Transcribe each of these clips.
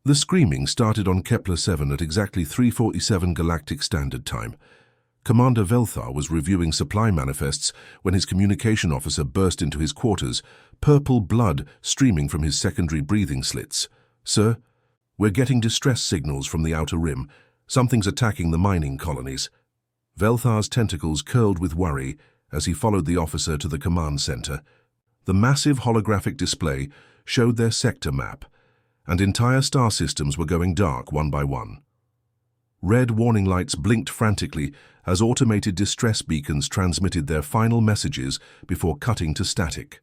The screaming started on Kepler 7 at exactly 3:47 Galactic Standard Time. Commander Velthar was reviewing supply manifests when his communication officer burst into his quarters, purple blood streaming from his secondary breathing slits. "Sir, we're getting distress signals from the outer rim. Something's attacking the mining colonies." Velthar's tentacles curled with worry as he followed the officer to the command center. The massive holographic display showed their sector map, and entire star systems were going dark one by one. Red warning lights blinked frantically as automated distress beacons transmitted their final messages before cutting to static.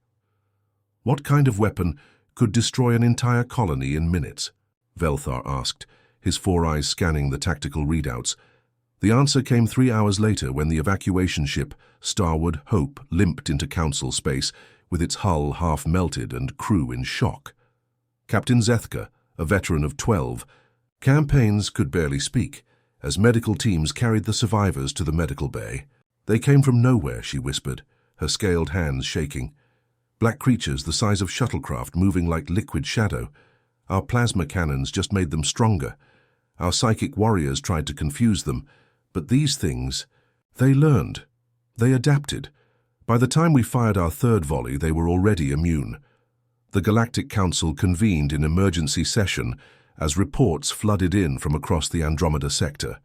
What kind of weapon could destroy an entire colony in minutes? Velthar asked, his four eyes scanning the tactical readouts. The answer came 3 hours later when the evacuation ship Starward Hope limped into Council space with its hull half melted and crew in shock. Captain Zethka, a veteran of 12, campaigns could barely speak as medical teams carried the survivors to the medical bay. "They came from nowhere," she whispered, her scaled hands shaking. "Black creatures the size of shuttlecraft moving like liquid shadow. Our plasma cannons just made them stronger. Our psychic warriors tried to confuse them. But these things, they learned. They adapted. By the time we fired our third volley, they were already immune." The Galactic Council convened in emergency session as reports flooded in from across the Andromeda sector.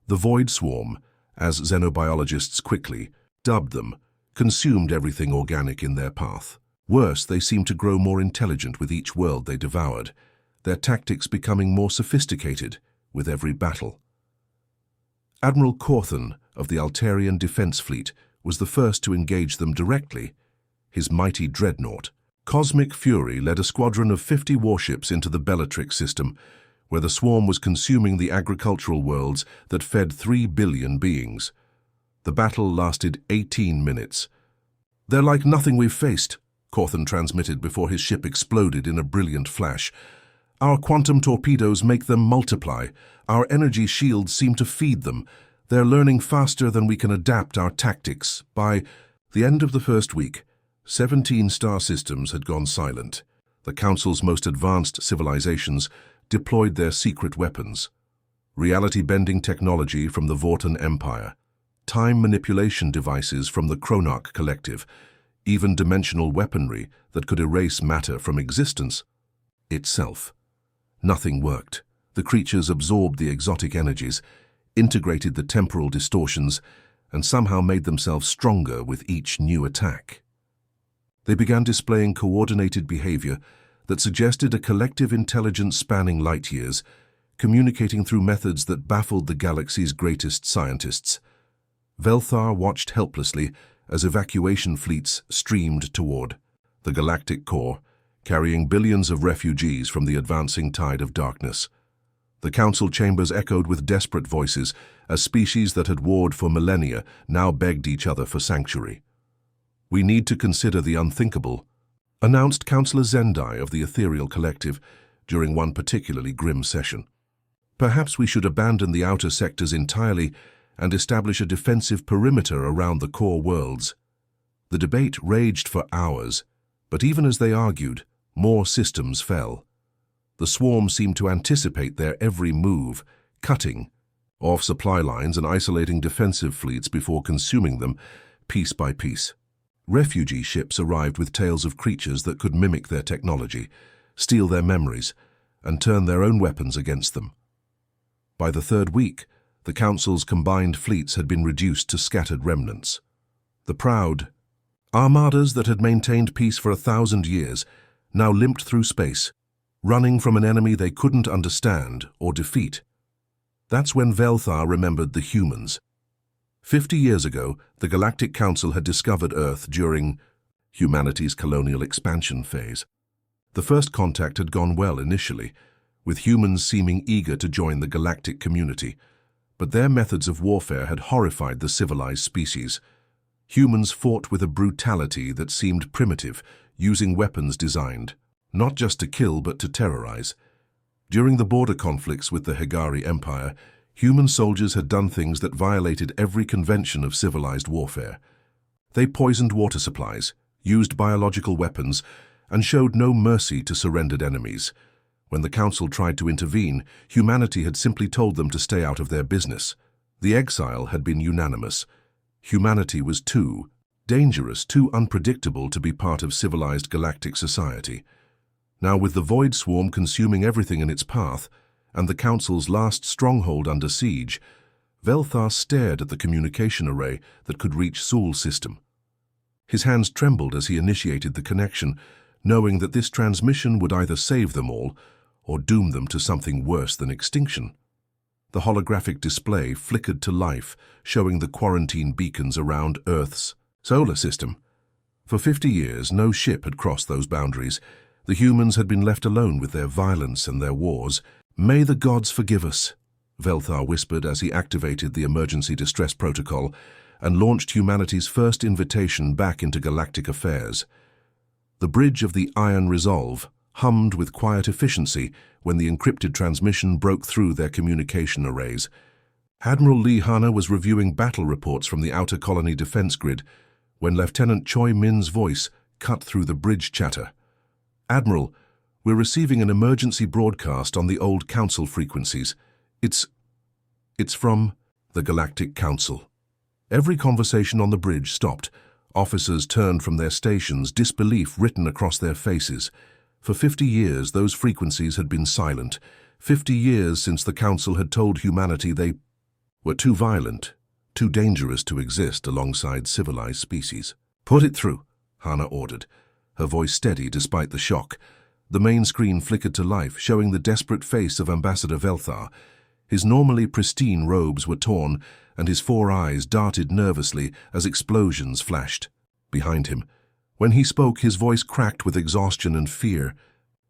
The Void Swarm, as xenobiologists quickly dubbed them, consumed everything organic in their path. Worse, they seemed to grow more intelligent with each world they devoured, their tactics becoming more sophisticated with every battle. Admiral Corthan of the Altarian Defense Fleet was the first to engage them directly. His mighty dreadnought, Cosmic Fury, led a squadron of 50 warships into the Bellatrix system, where the swarm was consuming the agricultural worlds that fed 3 billion beings. The battle lasted 18 minutes. "They're like nothing we've faced," Corthan transmitted before his ship exploded in a brilliant flash. "Our quantum torpedoes make them multiply. Our energy shields seem to feed them. They're learning faster than we can adapt our tactics." By the end of the first week, 17 star systems had gone silent. The Council's most advanced civilizations deployed their secret weapons. Reality-bending technology from the Vorten Empire, time manipulation devices from the Chronarch Collective, even dimensional weaponry that could erase matter from existence itself. Nothing worked. The creatures absorbed the exotic energies, integrated the temporal distortions, and somehow made themselves stronger with each new attack. They began displaying coordinated behavior that suggested a collective intelligence spanning light years, communicating through methods that baffled the galaxy's greatest scientists. Velthar watched helplessly as evacuation fleets streamed toward the galactic core, carrying billions of refugees from the advancing tide of darkness. The council chambers echoed with desperate voices as species that had warred for millennia now begged each other for sanctuary. "We need to consider the unthinkable," announced Councillor Zendai of the Ethereal Collective during one particularly grim session. "Perhaps we should abandon the outer sectors entirely and establish a defensive perimeter around the core worlds." The debate raged for hours, but even as they argued, more systems fell. The swarm seemed to anticipate their every move, cutting off supply lines and isolating defensive fleets before consuming them piece by piece. Refugee ships arrived with tales of creatures that could mimic their technology, steal their memories, and turn their own weapons against them. By the third week, the Council's combined fleets had been reduced to scattered remnants. The proud armadas that had maintained peace for 1,000 years now limped through space, running from an enemy they couldn't understand or defeat. That's when Velthar remembered the humans. 50 years ago, the Galactic Council had discovered Earth during humanity's colonial expansion phase. The first contact had gone well initially, with humans seeming eager to join the galactic community, but their methods of warfare had horrified the civilized species. Humans fought with a brutality that seemed primitive, using weapons designed not just to kill but to terrorize. During the border conflicts with the Hegari Empire, human soldiers had done things that violated every convention of civilized warfare. They poisoned water supplies, used biological weapons, and showed no mercy to surrendered enemies. When the Council tried to intervene, humanity had simply told them to stay out of their business. The exile had been unanimous. Humanity was too dangerous, too unpredictable to be part of civilized galactic society. Now, with the Void Swarm consuming everything in its path, and the Council's last stronghold under siege, Velthar stared at the communication array that could reach Sul's system. His hands trembled as he initiated the connection, knowing that this transmission would either save them all or doom them to something worse than extinction. The holographic display flickered to life, showing the quarantine beacons around Earth's solar system. For 50 years, no ship had crossed those boundaries. The humans had been left alone with their violence and their wars. "May the gods forgive us," Velthar whispered as he activated the emergency distress protocol and launched humanity's first invitation back into galactic affairs. The bridge of the Iron Resolve hummed with quiet efficiency when the encrypted transmission broke through their communication arrays. Admiral Lee Hanna was reviewing battle reports from the outer colony defense grid when Lieutenant Choi Min's voice cut through the bridge chatter. "Admiral, we're receiving an emergency broadcast on the old Council frequencies. It's from the Galactic Council." Every conversation on the bridge stopped. Officers turned from their stations, disbelief written across their faces. For 50 years, those frequencies had been silent. 50 years since the Council had told humanity they were too violent, too dangerous to exist alongside civilized species. "Put it through," Hanna ordered, her voice steady despite the shock. The main screen flickered to life, showing the desperate face of Ambassador Velthar. His normally pristine robes were torn, and his 4 eyes darted nervously as explosions flashed behind him. When he spoke, his voice cracked with exhaustion and fear.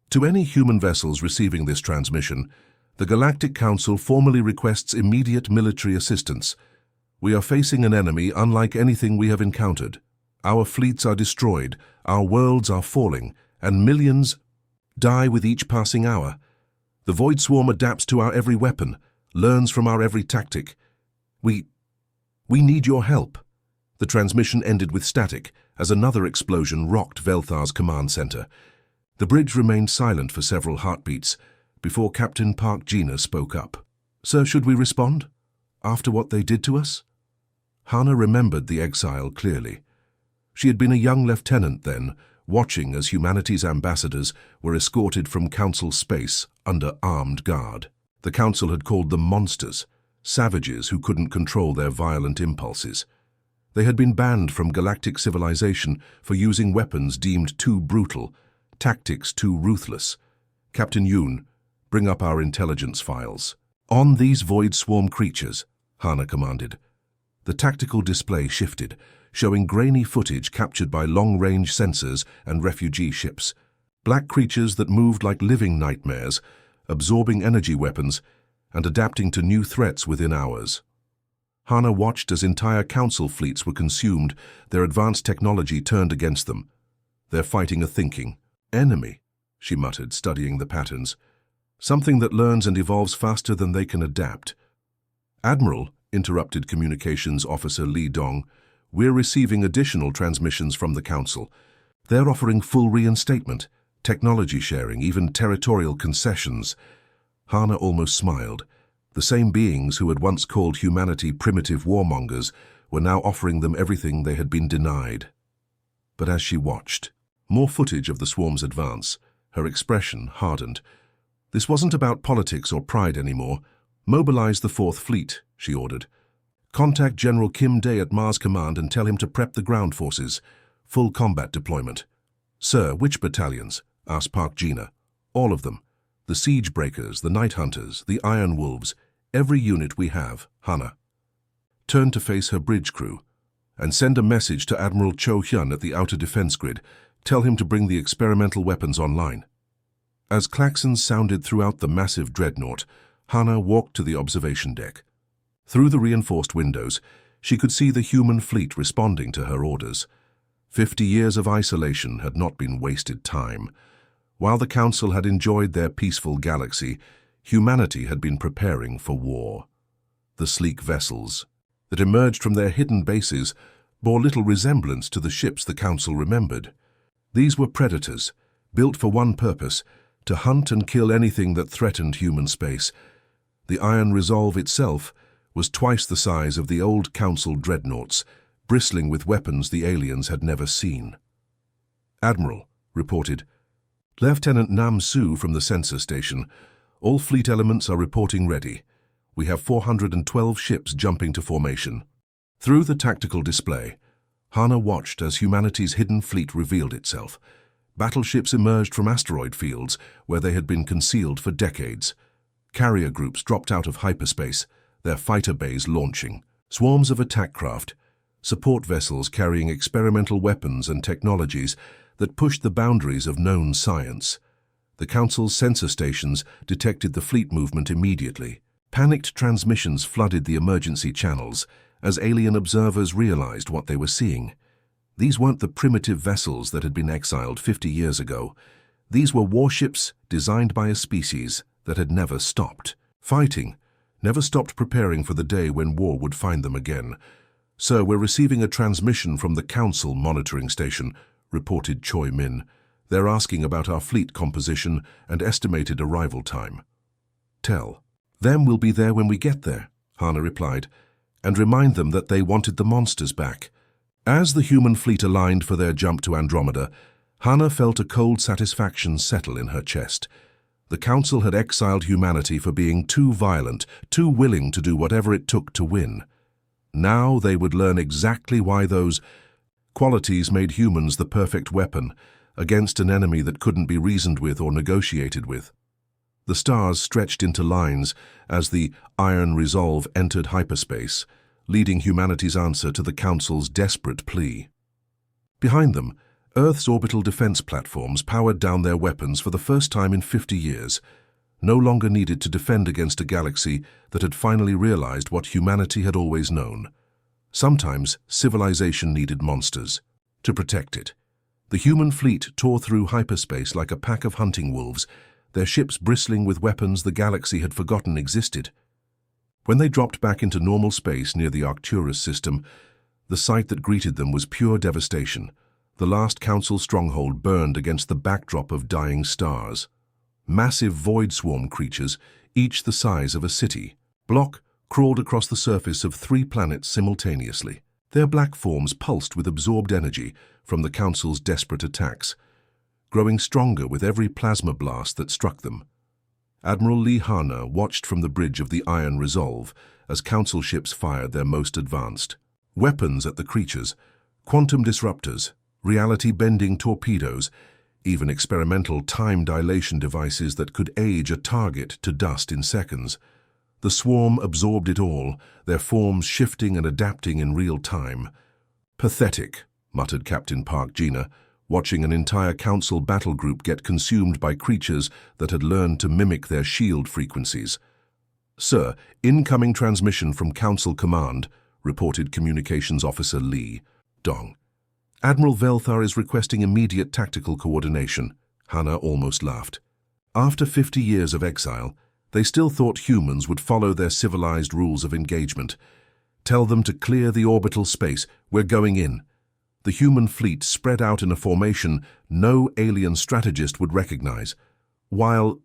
"To any human vessels receiving this transmission, the Galactic Council formally requests immediate military assistance. We are facing an enemy unlike anything we have encountered. Our fleets are destroyed, our worlds are falling, and millions die with each passing hour. The Void Swarm adapts to our every weapon, learns from our every tactic. We need your help." The transmission ended with static as another explosion rocked Velthar's command center. The bridge remained silent for several heartbeats before Captain Park Gina spoke up. "Sir, should we respond? After what they did to us?" Hanna remembered the exile clearly. She had been a young lieutenant then, watching as humanity's ambassadors were escorted from Council space under armed guard. The Council had called them monsters, savages who couldn't control their violent impulses. They had been banned from galactic civilization for using weapons deemed too brutal, tactics too ruthless. "Captain Yoon, bring up our intelligence files." "On these Void Swarm creatures," Hanna commanded. The tactical display shifted, showing grainy footage captured by long-range sensors and refugee ships. Black creatures that moved like living nightmares, absorbing energy weapons and adapting to new threats within hours. Hanna watched as entire Council fleets were consumed, their advanced technology turned against them. "They're fighting a thinking enemy," she muttered, studying the patterns. "Something that learns and evolves faster than they can adapt." "Admiral," interrupted Communications Officer Lee Dong, "we're receiving additional transmissions from the Council. They're offering full reinstatement, technology sharing, even territorial concessions." Hanna almost smiled. The same beings who had once called humanity primitive warmongers were now offering them everything they had been denied. But as she watched more footage of the swarm's advance, her expression hardened. This wasn't about politics or pride anymore. "Mobilize the 4th Fleet," she ordered. "Contact General Kim Day at Mars Command and tell him to prep the ground forces. Full combat deployment." "Sir, which battalions?" asked Park Gina. "All of them. The Siege Breakers, the Night Hunters, the Iron Wolves, every unit we have," Hanna turned to face her bridge crew. "And send a message to Admiral Cho Hyun at the outer defense grid. Tell him to bring the experimental weapons online." As klaxons sounded throughout the massive dreadnought, Hanna walked to the observation deck. Through the reinforced windows, she could see the human fleet responding to her orders. 50 years of isolation had not been wasted time. While the Council had enjoyed their peaceful galaxy, humanity had been preparing for war. The sleek vessels that emerged from their hidden bases bore little resemblance to the ships the Council remembered. These were predators, built for one purpose, to hunt and kill anything that threatened human space. The Iron Resolve itself was twice the size of the old Council dreadnoughts, bristling with weapons the aliens had never seen. "Admiral," reported Lieutenant Nam Su from the sensor station, "all fleet elements are reporting ready. We have 412 ships jumping to formation." Through the tactical display, Hana watched as humanity's hidden fleet revealed itself. Battleships emerged from asteroid fields where they had been concealed for decades. Carrier groups dropped out of hyperspace, their fighter bays launching. Swarms of attack craft, support vessels carrying experimental weapons and technologies that pushed the boundaries of known science. The Council's sensor stations detected the fleet movement immediately. Panicked transmissions flooded the emergency channels as alien observers realized what they were seeing. These weren't the primitive vessels that had been exiled 50 years ago. These were warships designed by a species that had never stopped fighting, never stopped preparing for the day when war would find them again. "Sir, we're receiving a transmission from the Council monitoring station," reported Choi Min. "They're asking about our fleet composition and estimated arrival time." "Tell them we'll be there when we get there," Hana replied, "and remind them that they wanted the monsters back." As the human fleet aligned for their jump to Andromeda, Hana felt a cold satisfaction settle in her chest. The Council had exiled humanity for being too violent, too willing to do whatever it took to win. Now they would learn exactly why those qualities made humans the perfect weapon against an enemy that couldn't be reasoned with or negotiated with. The stars stretched into lines as the Iron Resolve entered hyperspace, leading humanity's answer to the Council's desperate plea. Behind them, Earth's orbital defense platforms powered down their weapons for the first time in 50 years, no longer needed to defend against a galaxy that had finally realized what humanity had always known. Sometimes civilization needed monsters to protect it. The human fleet tore through hyperspace like a pack of hunting wolves, their ships bristling with weapons the galaxy had forgotten existed. When they dropped back into normal space near the Arcturus system, the sight that greeted them was pure devastation. The last Council stronghold burned against the backdrop of dying stars. Massive void swarm creatures, each the size of a city, crawled across the surface of 3 planets simultaneously. Their black forms pulsed with absorbed energy from the Council's desperate attacks, growing stronger with every plasma blast that struck them. Admiral Lee Hana watched from the bridge of the Iron Resolve as Council ships fired their most advanced weapons at the creatures, quantum disruptors, reality-bending torpedoes, even experimental time dilation devices that could age a target to dust in seconds. The swarm absorbed it all, their forms shifting and adapting in real time. "Pathetic," muttered Captain Park Gina, watching an entire Council battle group get consumed by creatures that had learned to mimic their shield frequencies. "Sir, incoming transmission from Council Command," reported Communications Officer Lee Dong. "Admiral Velthar is requesting immediate tactical coordination." Hana almost laughed. After 50 years of exile, they still thought humans would follow their civilized rules of engagement. "Tell them to clear the orbital space. We're going in." The human fleet spread out in a formation no alien strategist would recognize. While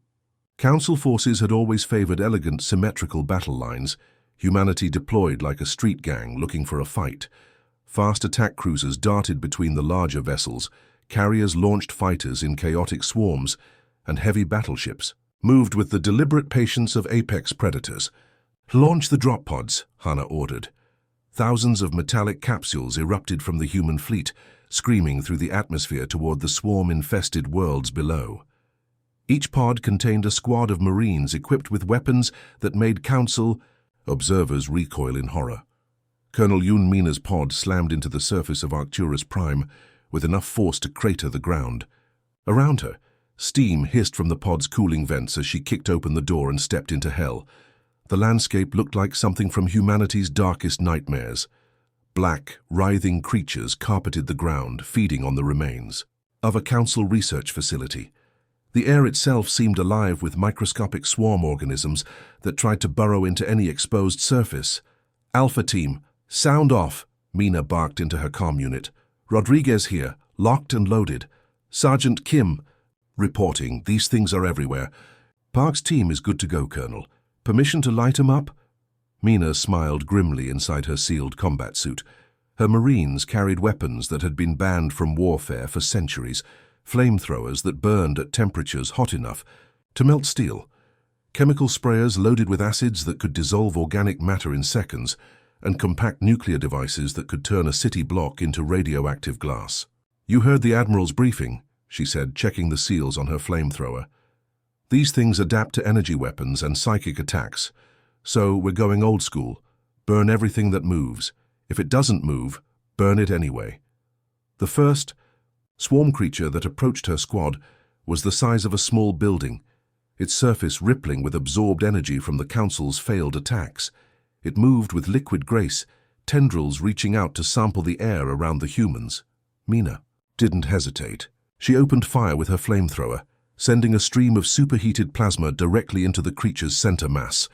Council forces had always favored elegant, symmetrical battle lines, humanity deployed like a street gang looking for a fight. Fast attack cruisers darted between the larger vessels, carriers launched fighters in chaotic swarms, and heavy battleships moved with the deliberate patience of apex predators. "Launch the drop pods," Hana ordered. Thousands of metallic capsules erupted from the human fleet, screaming through the atmosphere toward the swarm-infested worlds below. Each pod contained a squad of Marines equipped with weapons that made Council observers recoil in horror. Colonel Yun Mina's pod slammed into the surface of Arcturus Prime with enough force to crater the ground. Around her, steam hissed from the pod's cooling vents as she kicked open the door and stepped into hell. The landscape looked like something from humanity's darkest nightmares. Black, writhing creatures carpeted the ground, feeding on the remains of a Council research facility. The air itself seemed alive with microscopic swarm organisms that tried to burrow into any exposed surface. "Alpha Team, sound off," Mina barked into her comm unit. "Rodriguez here, locked and loaded. Sergeant Kim." Reporting, these things are everywhere. Park's team is good to go, Colonel. Permission to light 'em up? Mina smiled grimly inside her sealed combat suit. Her Marines carried weapons that had been banned from warfare for centuries, flamethrowers that burned at temperatures hot enough to melt steel, chemical sprayers loaded with acids that could dissolve organic matter in seconds, and compact nuclear devices that could turn a city block into radioactive glass. "You heard the Admiral's briefing," she said, checking the seals on her flamethrower. "These things adapt to energy weapons and psychic attacks. So we're going old school. Burn everything that moves. If it doesn't move, burn it anyway." The first swarm creature that approached her squad was the size of a small building, its surface rippling with absorbed energy from the Council's failed attacks. It moved with liquid grace, tendrils reaching out to sample the air around the humans. Mina didn't hesitate. She opened fire with her flamethrower, sending a stream of superheated plasma directly into the creature's center mass.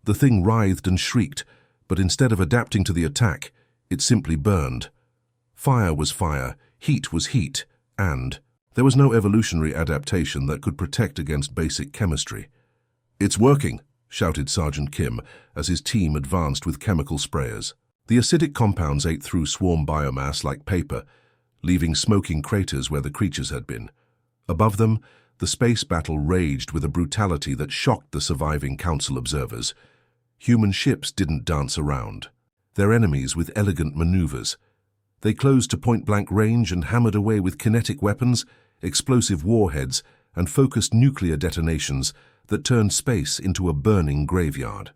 The thing writhed and shrieked, but instead of adapting to the attack, it simply burned. Fire was fire, heat was heat, and there was no evolutionary adaptation that could protect against basic chemistry. "It's working," shouted Sergeant Kim as his team advanced with chemical sprayers. The acidic compounds ate through swarm biomass like paper, leaving smoking craters where the creatures had been. Above them, the space battle raged with a brutality that shocked the surviving Council observers. Human ships didn't dance around. Their enemies with elegant maneuvers. They closed to point-blank range and hammered away with kinetic weapons, explosive warheads, and focused nuclear detonations that turned space into a burning graveyard.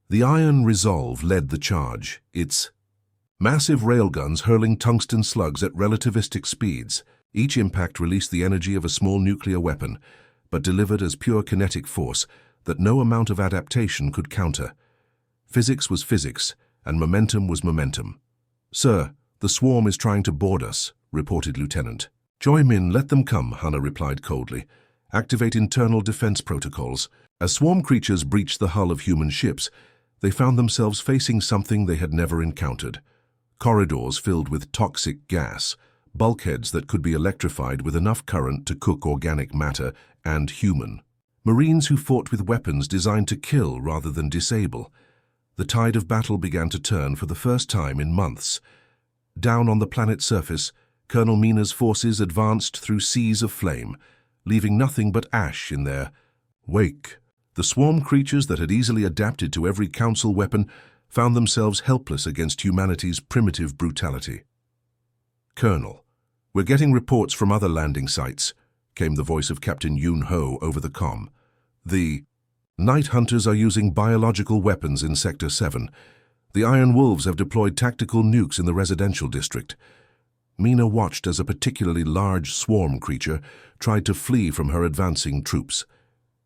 The Iron Resolve led the charge, its massive railguns hurling tungsten slugs at relativistic speeds. Each impact released the energy of a small nuclear weapon, but delivered as pure kinetic force that no amount of adaptation could counter. Physics was physics, and momentum was momentum. "Sir, the swarm is trying to board us," reported Lieutenant. "Join in, let them come," Hannah replied coldly. "Activate internal defense protocols." As swarm creatures breached the hull of human ships, they found themselves facing something they had never encountered. Corridors filled with toxic gas, bulkheads that could be electrified with enough current to cook organic matter, and human. Marines who fought with weapons designed to kill rather than disable. The tide of battle began to turn for the first time in months. Down on the planet's surface, Colonel Mina's forces advanced through seas of flame, leaving nothing but ash in their wake. The swarm creatures that had easily adapted to every Council weapon found themselves helpless against humanity's primitive brutality. "Colonel, we're getting reports from other landing sites," came the voice of Captain Yoon Ho over the comm. "The Night Hunters are using biological weapons in Sector 7. The Iron Wolves have deployed tactical nukes in the residential district." Mina watched as a particularly large swarm creature tried to flee from her advancing troops.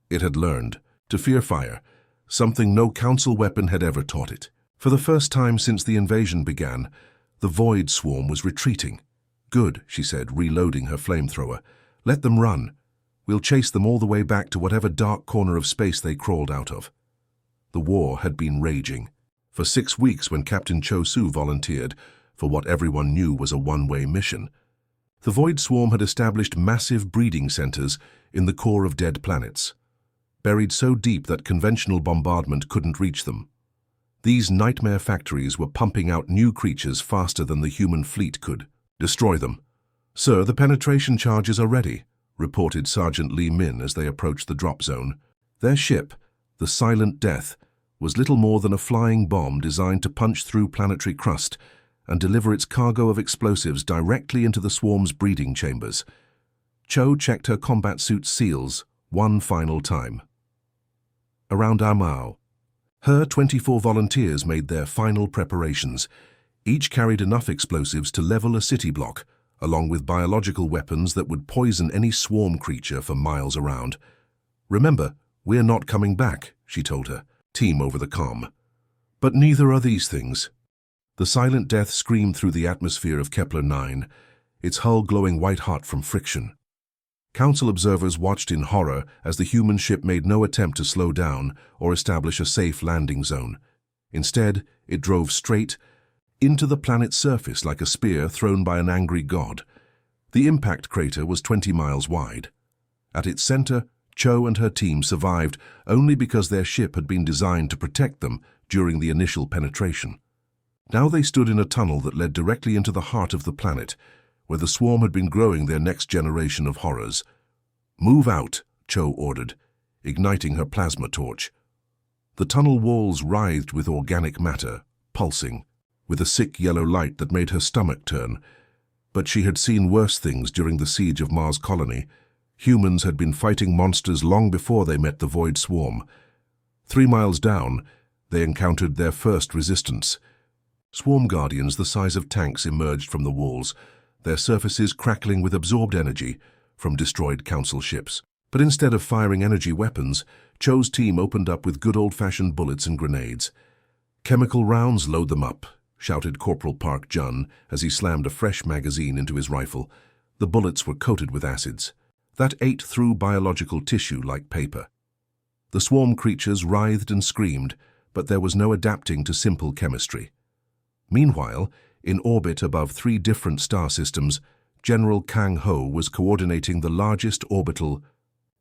It had learned to fear fire, something no Council weapon had ever taught it. For the first time since the invasion began, the Void Swarm was retreating. "Good," she said, reloading her flamethrower. "Let them run. We'll chase them all the way back to whatever dark corner of space they crawled out of." The war had been raging. For 6 weeks when Captain Cho Su volunteered for what everyone knew was a one-way mission. The Void Swarm had established massive breeding centers in the core of dead planets, buried so deep that conventional bombardment couldn't reach them. These nightmare factories were pumping out new creatures faster than the human fleet could. "Destroy them." "Sir, the penetration charges are ready," reported Sergeant Lee Min as they approached the drop zone. Their ship, the Silent Death, was little more than a flying bomb designed to punch through planetary crust and deliver its cargo of explosives directly into the swarm's breeding chambers. Cho checked her combat suit's seals one final time. Around Amao, her 24 volunteers made their final preparations. Each carried enough explosives to level a city block, along with biological weapons that would poison any swarm creature for miles around. "Remember, we're not coming back," she told her team over the comm. "But neither are these things." The Silent Death screamed through the atmosphere of Kepler 9, its hull glowing white-hot from friction. Council observers watched in horror as the human ship made no attempt to slow down or establish a safe landing zone. Instead, it drove straight into the planet's surface like a spear thrown by an angry god. The impact crater was 20 miles wide. At its center, Cho and her team survived only because their ship had been designed to protect them during the initial penetration. Now they stood in a tunnel that led directly into the heart of the planet, where the swarm had been growing their next generation of horrors. "Move out," Cho ordered, igniting her plasma torch. The tunnel walls writhed with organic matter, pulsing, with a sick yellow light that made her stomach turn. But she had seen worse things during the siege of Mars Colony. Humans had been fighting monsters long before they met the Void Swarm. 3 miles down, they encountered their first resistance. Swarm guardians the size of tanks emerged from the walls, their surfaces crackling with absorbed energy from destroyed council ships. But instead of firing energy weapons, Cho's team opened up with good old-fashioned bullets and grenades. "Chemical rounds, load them up," shouted Corporal Park Jun as he slammed a fresh magazine into his rifle. The bullets were coated with acids that ate through biological tissue like paper. The swarm creatures writhed and screamed, but there was no adapting to simple chemistry. Meanwhile, in orbit above 3 different star systems, General Kang Ho was coordinating the largest orbital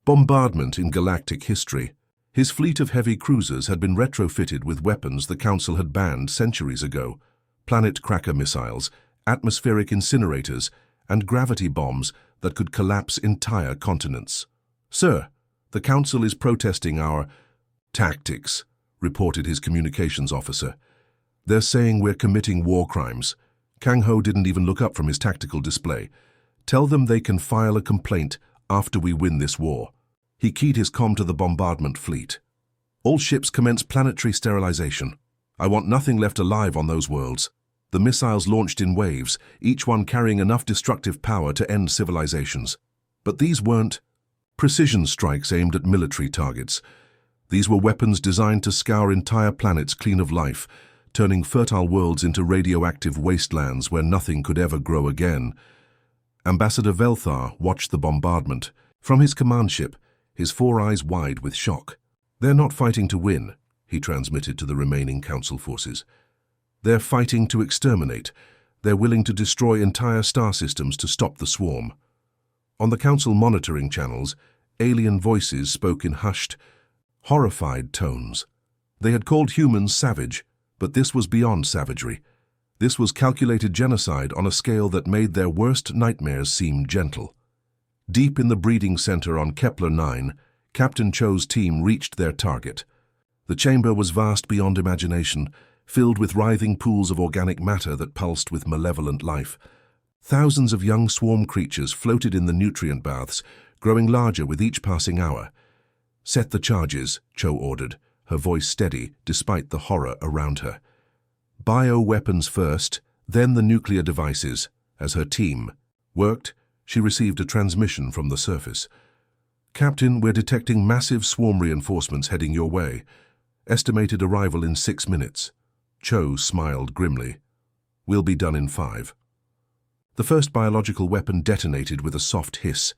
bombardment in galactic history. His fleet of heavy cruisers had been retrofitted with weapons the Council had banned centuries ago: planet cracker missiles, atmospheric incinerators, and gravity bombs that could collapse entire continents. "Sir, the Council is protesting our tactics," reported his communications officer. "They're saying we're committing war crimes." Kang Ho didn't even look up from his tactical display. "Tell them they can file a complaint after we win this war." He keyed his comm to the bombardment fleet. "All ships commence planetary sterilization. I want nothing left alive on those worlds." The missiles launched in waves, each one carrying enough destructive power to end civilizations. But these weren't precision strikes aimed at military targets. These were weapons designed to scour entire planets clean of life, turning fertile worlds into radioactive wastelands where nothing could ever grow again. Ambassador Velthar watched the bombardment. From his command ship, his 4 eyes wide with shock. "They're not fighting to win," he transmitted to the remaining Council forces. "They're fighting to exterminate. They're willing to destroy entire star systems to stop the swarm." On the Council monitoring channels, alien voices spoke in hushed, horrified tones. They had called humans savage, but this was beyond savagery. This was calculated genocide on a scale that made their worst nightmares seem gentle. Deep in the breeding center on Kepler 9, Captain Cho's team reached their target. The chamber was vast beyond imagination, filled with writhing pools of organic matter that pulsed with malevolent life. Thousands of young swarm creatures floated in the nutrient baths, growing larger with each passing hour. "Set the charges," Cho ordered, her voice steady despite the horror around her. "Bio-weapons first, then the nuclear devices." As her team worked, she received a transmission from the surface. "Captain, we're detecting massive swarm reinforcements heading your way. Estimated arrival in 6 minutes. Cho smiled grimly. "We'll be done in 5. The first biological weapon detonated with a soft hiss,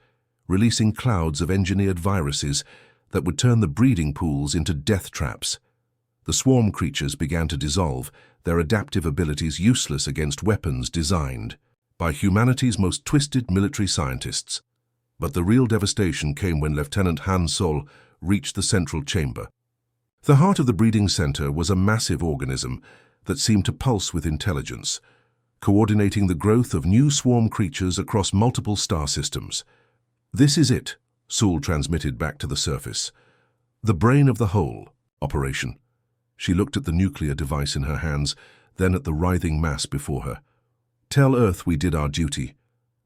releasing clouds of engineered viruses that would turn the breeding pools into death traps. The swarm creatures began to dissolve, their adaptive abilities useless against weapons designed by humanity's most twisted military scientists. But the real devastation came when Lieutenant Han Sol reached the central chamber. The heart of the breeding center was a massive organism that seemed to pulse with intelligence, coordinating the growth of new swarm creatures across multiple star systems. "This is it," Sol transmitted back to the surface. "The brain of the whole operation." She looked at the nuclear device in her hands, then at the writhing mass before her. "Tell Earth we did our duty."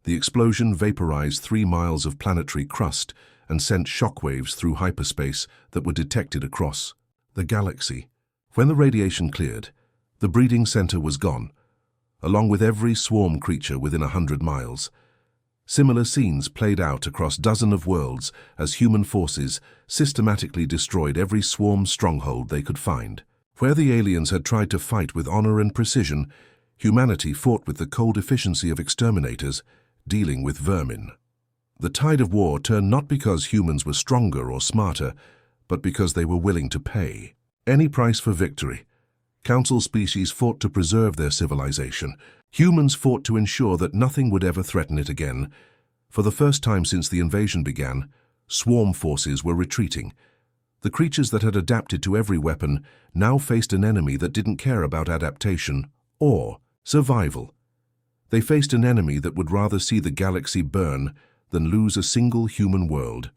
The explosion vaporized 3 miles of planetary crust and sent shockwaves through hyperspace that were detected across the galaxy. When the radiation cleared, the breeding center was gone, along with every swarm creature within 100 miles. Similar scenes played out across dozens of worlds as human forces systematically destroyed every swarm stronghold they could find. Where the aliens had tried to fight with honor and precision, humanity fought with the cold efficiency of exterminators, dealing with vermin. The tide of war turned not because humans were stronger or smarter, but because they were willing to pay any price for victory. Council species fought to preserve their civilization, Humans fought to ensure that nothing would ever threaten it again. For the first time since the invasion began, swarm forces were retreating. The creatures that had adapted to every weapon now faced an enemy that didn't care about adaptation or survival. They faced an enemy that would rather see the galaxy burn than lose a single human world.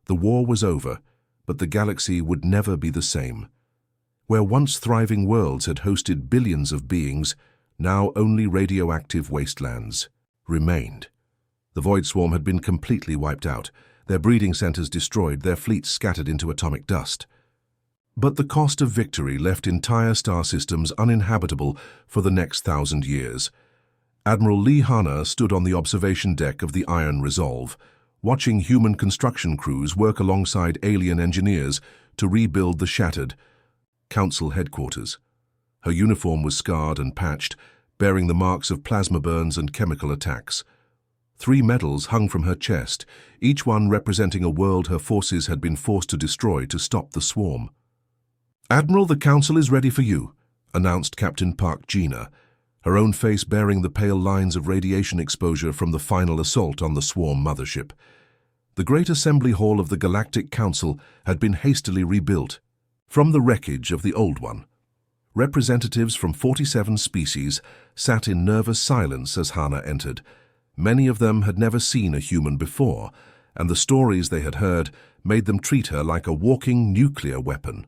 The war was over, but the galaxy would never be the same. Where once thriving worlds had hosted billions of beings, now only radioactive wastelands remained. The Void Swarm had been completely wiped out, their breeding centers destroyed, their fleets scattered into atomic dust. But the cost of victory left entire star systems uninhabitable for the next 1,000 years. Admiral Lee Hanna stood on the observation deck of the Iron Resolve, watching human construction crews work alongside alien engineers to rebuild the shattered Council headquarters. Her uniform was scarred and patched, bearing the marks of plasma burns and chemical attacks. 3 medals hung from her chest, each one representing a world her forces had been forced to destroy to stop the swarm. "Admiral, the Council is ready for you," announced Captain Park Gina, her own face bearing the pale lines of radiation exposure from the final assault on the swarm mothership. The Great Assembly Hall of the Galactic Council had been hastily rebuilt from the wreckage of the old one. Representatives from 47 species sat in nervous silence as Hanna entered. Many of them had never seen a human before, and the stories they had heard made them treat her like a walking nuclear weapon.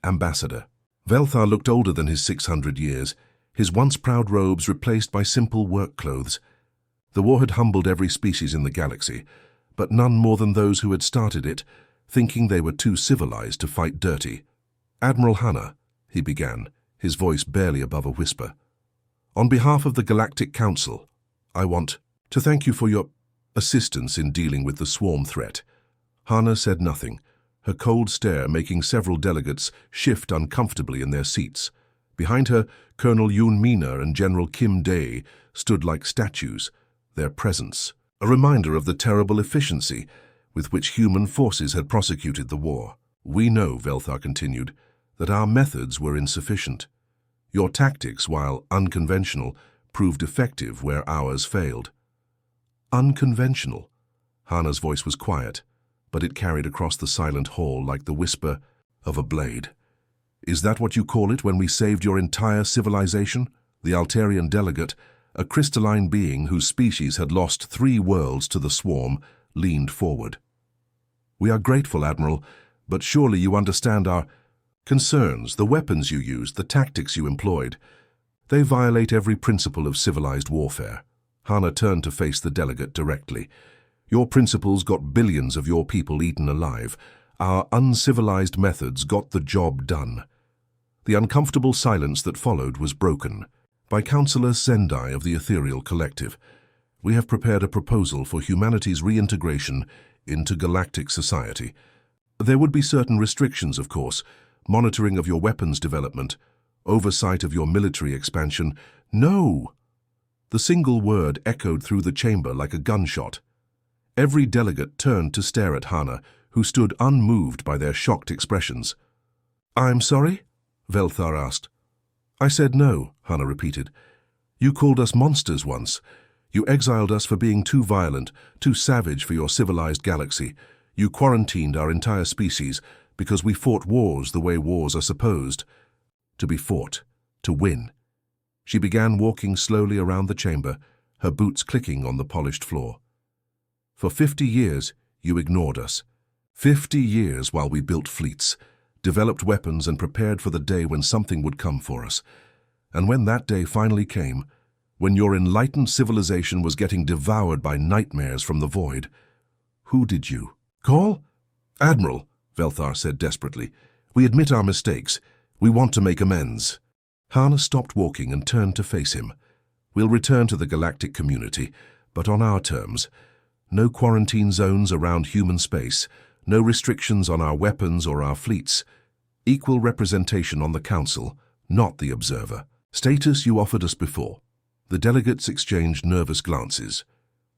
Ambassador. Velthar looked older than his 600 years, his once proud robes replaced by simple work clothes. The war had humbled every species in the galaxy, but none more than those who had started it, thinking they were too civilized to fight dirty. "Admiral Hanna," he began, his voice barely above a whisper. "On behalf of the Galactic Council, I want to thank you for your assistance in dealing with the swarm threat." Hanna said nothing, her cold stare making several delegates shift uncomfortably in their seats. Behind her, Colonel Yoon Mina and General Kim Dae stood like statues, their presence a reminder of the terrible efficiency with which human forces had prosecuted the war. "We know," Velthar continued, "that our methods were insufficient. Your tactics, while unconventional, proved effective where ours failed." "Unconventional?" Hanna's voice was quiet, but it carried across the silent hall like the whisper of a blade. "Is that what you call it when we saved your entire civilization?" The Altarian delegate, a crystalline being whose species had lost 3 worlds to the swarm, leaned forward. "We are grateful, Admiral, but surely you understand our concerns, the weapons you used, the tactics you employed. They violate every principle of civilized warfare." Hanna turned to face the delegate directly. "Your principles got billions of your people eaten alive. Our uncivilized methods got the job done." The uncomfortable silence that followed was broken by Councillor Zendai of the Ethereal Collective. "We have prepared a proposal for humanity's reintegration into galactic society. There would be certain restrictions, of course, monitoring of your weapons development, oversight of your military expansion." "No!" The single word echoed through the chamber like a gunshot. Every delegate turned to stare at Hanna, who stood unmoved by their shocked expressions. "I'm sorry?" Velthar asked. "I said no," Hanna repeated. "You called us monsters once. You exiled us for being too violent, too savage for your civilized galaxy. You quarantined our entire species because we fought wars the way wars are supposed to be fought, to win." She began walking slowly around the chamber, her boots clicking on the polished floor. "For 50 years, you ignored us. 50 years while we built fleets, developed weapons and prepared for the day when something would come for us. And when that day finally came, when your enlightened civilization was getting devoured by nightmares from the void, who did you call?" "Admiral," Velthar said desperately, "we admit our mistakes. We want to make amends." Hanna stopped walking and turned to face him. "We'll return to the galactic community, but on our terms. No quarantine zones around human space, no restrictions on our weapons or our fleets. Equal representation on the Council, not the observer. Status you offered us before." The delegates exchanged nervous glances.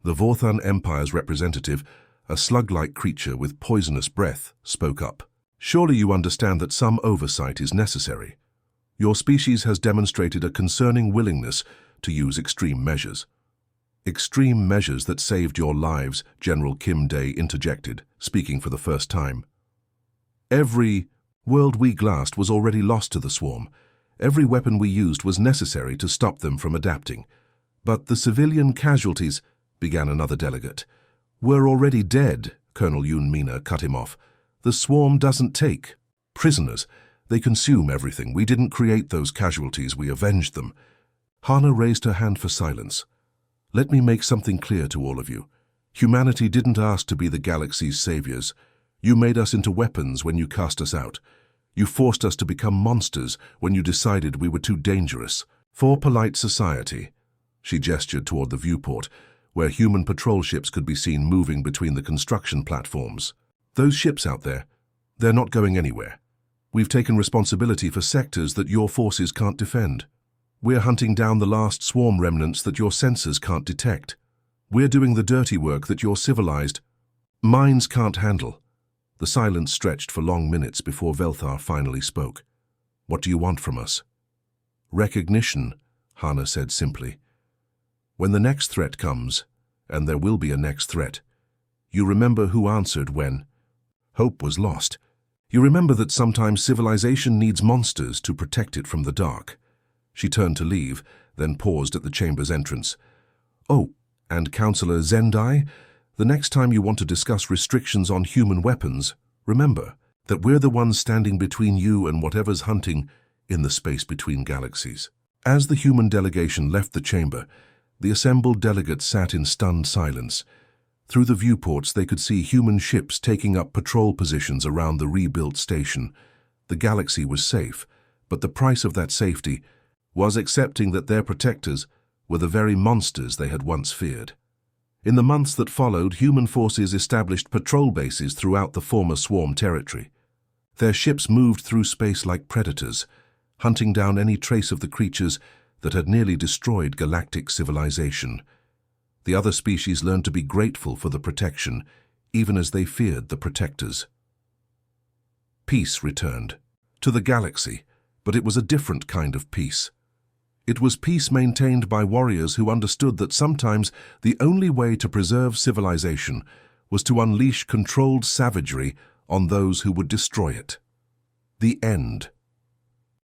The Vorthan Empire's representative, a slug-like creature with poisonous breath, spoke up. "Surely you understand that some oversight is necessary. Your species has demonstrated a concerning willingness to use extreme measures. Extreme measures that saved your lives, General Kim Day interjected, speaking for the first time. Every world we glassed was already lost to the swarm. Every weapon we used was necessary to stop them from adapting. But the civilian casualties, began another delegate. Were already dead, Colonel Yoon Mina cut him off. The swarm doesn't take prisoners. They consume everything. We didn't create those casualties, we avenged them. Hana raised her hand for silence. Let me make something clear to all of you. Humanity didn't ask to be the galaxy's saviors. You made us into weapons when you cast us out. You forced us to become monsters when you decided we were too dangerous. For polite society, she gestured toward the viewport, where human patrol ships could be seen moving between the construction platforms. Those ships out there, they're not going anywhere. We've taken responsibility for sectors that your forces can't defend. We're hunting down the last swarm remnants that your sensors can't detect. We're doing the dirty work that your civilized minds can't handle. The silence stretched for long minutes before Velthar finally spoke. What do you want from us? Recognition, Hana said simply. When the next threat comes, and there will be a next threat, you remember who answered when hope was lost. You remember that sometimes civilization needs monsters to protect it from the dark. She turned to leave, then paused at the chamber's entrance. Oh, and Counselor Zendai, the next time you want to discuss restrictions on human weapons, remember that we're the ones standing between you and whatever's hunting in the space between galaxies. As the human delegation left the chamber, the assembled delegates sat in stunned silence. Through the viewports, they could see human ships taking up patrol positions around the rebuilt station. The galaxy was safe, but the price of that safety was accepting that their protectors were the very monsters they had once feared. In the months that followed, human forces established patrol bases throughout the former swarm territory. Their ships moved through space like predators, hunting down any trace of the creatures that had nearly destroyed galactic civilization. The other species learned to be grateful for the protection, even as they feared the protectors. Peace returned to the galaxy, but it was a different kind of peace. It was peace maintained by warriors who understood that sometimes the only way to preserve civilization was to unleash controlled savagery on those who would destroy it. The end.